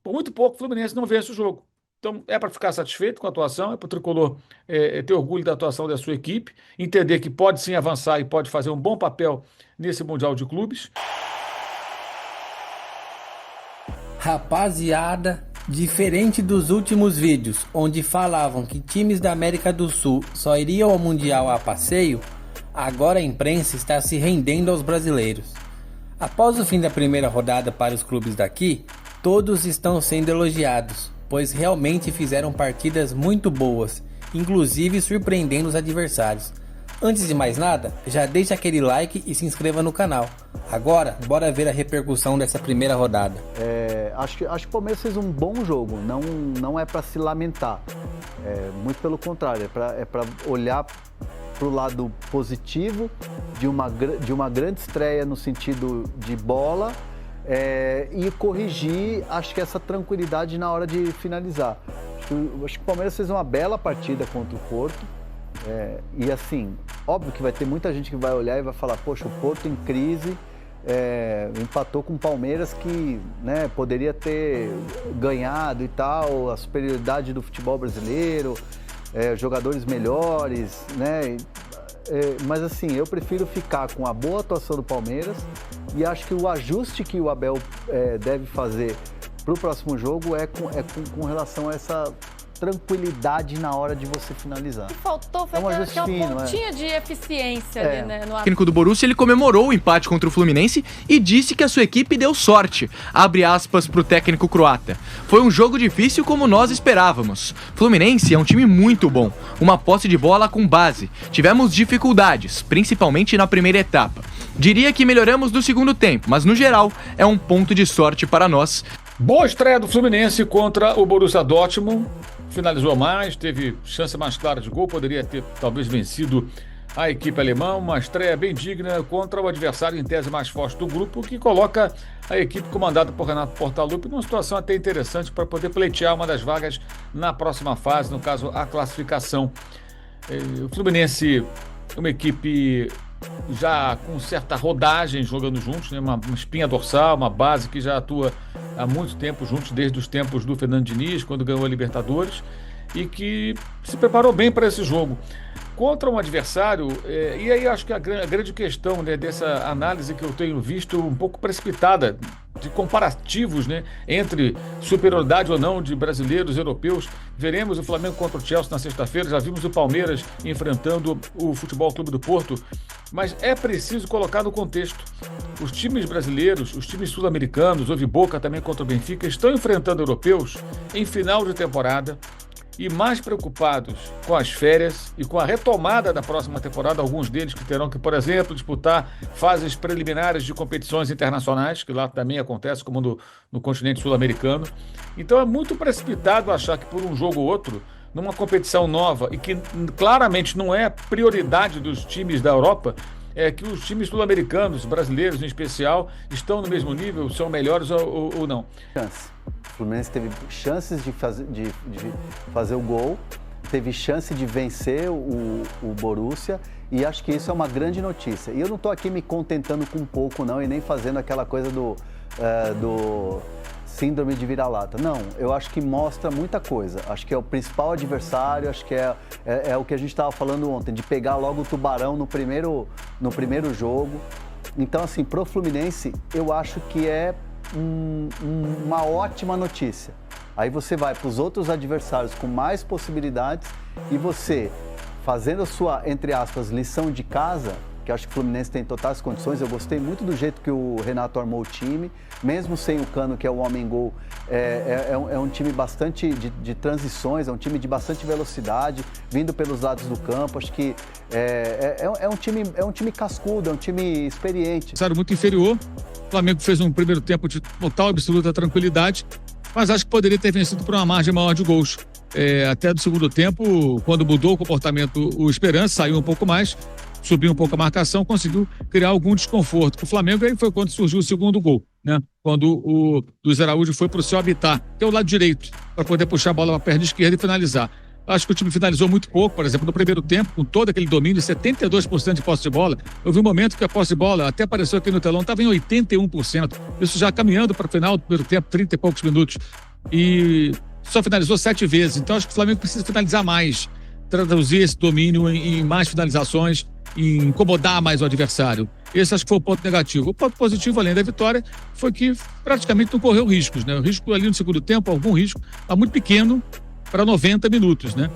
por muito pouco o Fluminense não vence o jogo. Então, é para ficar satisfeito com a atuação, é para o Tricolor ter orgulho da atuação da sua equipe, entender que pode sim avançar e pode fazer um bom papel nesse Mundial de Clubes. Rapaziada, diferente dos últimos vídeos, onde falavam que times da América do Sul só iriam ao Mundial a passeio, agora a imprensa está se rendendo aos brasileiros. Após o fim da primeira rodada para os clubes daqui, todos estão sendo elogiados, pois realmente fizeram partidas muito boas, inclusive surpreendendo os adversários. Antes de mais nada, já deixa aquele like e se inscreva no canal. Agora, bora ver a repercussão dessa primeira rodada. Acho que o Palmeiras fez um bom jogo, não é para se lamentar, muito pelo contrário, é para olhar para o lado positivo de uma grande estreia no sentido de bola e corrigir, acho que essa tranquilidade na hora de finalizar. Acho que o Palmeiras fez uma bela partida contra o Porto. E assim, óbvio que vai ter muita gente que vai olhar e vai falar, poxa, o Porto em crise empatou com o Palmeiras que, né, poderia ter ganhado e tal, a superioridade do futebol brasileiro, jogadores melhores, né? Mas assim, eu prefiro ficar com a boa atuação do Palmeiras e acho que o ajuste que o Abel deve fazer para o próximo jogo com relação a essa tranquilidade na hora de você finalizar. O que faltou foi aquela pontinha de eficiência ali, né? O técnico do Borussia, ele comemorou o empate contra o Fluminense e disse que a sua equipe deu sorte, abre aspas pro técnico croata. Foi um jogo difícil como nós esperávamos. Fluminense é um time muito bom, uma posse de bola com base. Tivemos dificuldades, principalmente na primeira etapa. Diria que melhoramos no segundo tempo, mas no geral é um ponto de sorte para nós. Boa estreia do Fluminense contra o Borussia Dortmund. Finalizou mais, teve chance mais clara de gol, poderia ter talvez vencido a equipe alemã. Uma estreia bem digna contra o adversário em tese mais forte do grupo, que coloca a equipe comandada por Renato Portaluppi numa situação até interessante para poder pleitear uma das vagas na próxima fase, no caso a classificação. O Fluminense, uma equipe já com certa rodagem jogando juntos, né? Uma espinha dorsal, uma base que já atua há muito tempo juntos, desde os tempos do Fernando Diniz, quando ganhou a Libertadores, e que se preparou bem para esse jogo. Contra um adversário, e aí acho que a grande questão, né, dessa análise que eu tenho visto um pouco precipitada, de comparativos, né, entre superioridade ou não de brasileiros, europeus. Veremos o Flamengo contra o Chelsea na sexta-feira, já vimos o Palmeiras enfrentando o Futebol Clube do Porto, mas é preciso colocar no contexto. Os times brasileiros, os times sul-americanos, houve Boca também contra o Benfica, estão enfrentando europeus em final de temporada, e mais preocupados com as férias e com a retomada da próxima temporada, alguns deles que terão que, por exemplo, disputar fases preliminares de competições internacionais, que lá também acontece, como no continente sul-americano. Então é muito precipitado achar que por um jogo ou outro, numa competição nova e que claramente não é prioridade dos times da Europa, que os times sul-americanos, brasileiros em especial, estão no mesmo nível, são melhores ou não. O Fluminense teve chances de fazer o gol, teve chance de vencer o Borussia, e acho que isso é uma grande notícia. E eu não estou aqui me contentando com pouco não, e nem fazendo aquela coisa do síndrome de vira-lata. Não, eu acho que mostra muita coisa. Acho que é o principal adversário, acho que é o que a gente estava falando ontem, de pegar logo o Tubarão no primeiro jogo. Então, assim, pro Fluminense, eu acho que é uma ótima notícia. Aí você vai para os outros adversários com mais possibilidades e você, fazendo a sua, entre aspas, lição de casa, que acho que o Fluminense tem totais condições. Eu gostei muito do jeito que o Renato armou o time, mesmo sem o Cano, que é o homem-gol, é um time bastante de transições, é um time de bastante velocidade, vindo pelos lados do campo. Acho que é um time cascudo, é um time experiente. Muito inferior. O Flamengo fez um primeiro tempo de total, absoluta tranquilidade, mas acho que poderia ter vencido por uma margem maior de gols. Até do segundo tempo, quando mudou o comportamento, o Esperança saiu um pouco mais, subiu um pouco a marcação, conseguiu criar algum desconforto. O Flamengo aí foi quando surgiu o segundo gol, né? Quando o Luiz Araújo foi para o seu habitat, que é o lado direito, para poder puxar a bola para a perna esquerda e finalizar. Acho que o time finalizou muito pouco, por exemplo, no primeiro tempo, com todo aquele domínio, 72% de posse de bola. Eu vi um momento que a posse de bola, até apareceu aqui no telão, estava em 81%. Isso já caminhando para o final do primeiro tempo, 30 e poucos minutos. e só finalizou 7 vezes. Então acho que o Flamengo precisa finalizar mais, traduzir esse domínio em mais finalizações, em incomodar mais o adversário. Esse acho que foi o ponto negativo. O ponto positivo, além da vitória, foi que praticamente não correu riscos, né? O risco ali no segundo tempo, algum risco, mas muito pequeno para 90 minutos, né?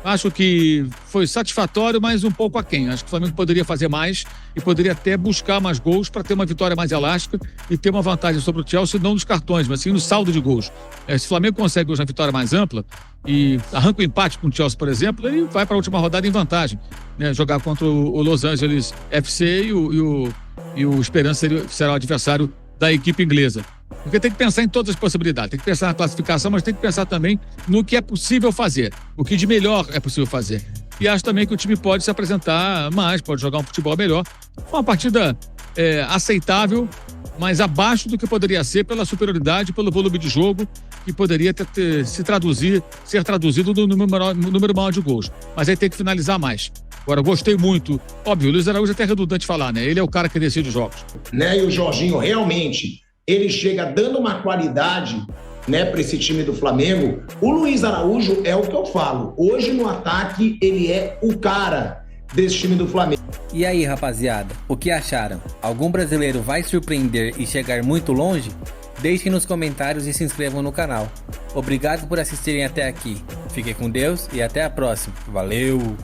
Acho que foi satisfatório, mas um pouco aquém. Acho que o Flamengo poderia fazer mais e poderia até buscar mais gols para ter uma vitória mais elástica e ter uma vantagem sobre o Chelsea, não nos cartões, mas sim no saldo de gols. Se o Flamengo consegue hoje uma vitória mais ampla e arranca o empate com o Chelsea, por exemplo, ele vai para a última rodada em vantagem, né? Jogar contra o Los Angeles FC e o Esperança será o adversário da equipe inglesa. Porque tem que pensar em todas as possibilidades, tem que pensar na classificação, mas tem que pensar também no que é possível fazer, o que de melhor é possível fazer. E acho também que o time pode se apresentar mais, pode jogar um futebol melhor. Foi uma partida aceitável, mas abaixo do que poderia ser pela superioridade, pelo volume de jogo, que poderia ser traduzido no número maior de gols. Mas aí tem que finalizar mais. Agora, gostei muito. Óbvio, o Luiz Araújo é até redundante falar, né? Ele é o cara que decide os jogos. Né? E o Jorginho, realmente, ele chega dando uma qualidade, né, para esse time do Flamengo. O Luiz Araújo é o que eu falo. Hoje, no ataque, ele é o cara desse time do Flamengo. E aí, rapaziada, o que acharam? Algum brasileiro vai surpreender e chegar muito longe? Deixem nos comentários e se inscrevam no canal. Obrigado por assistirem até aqui. Fiquem com Deus e até a próxima. Valeu!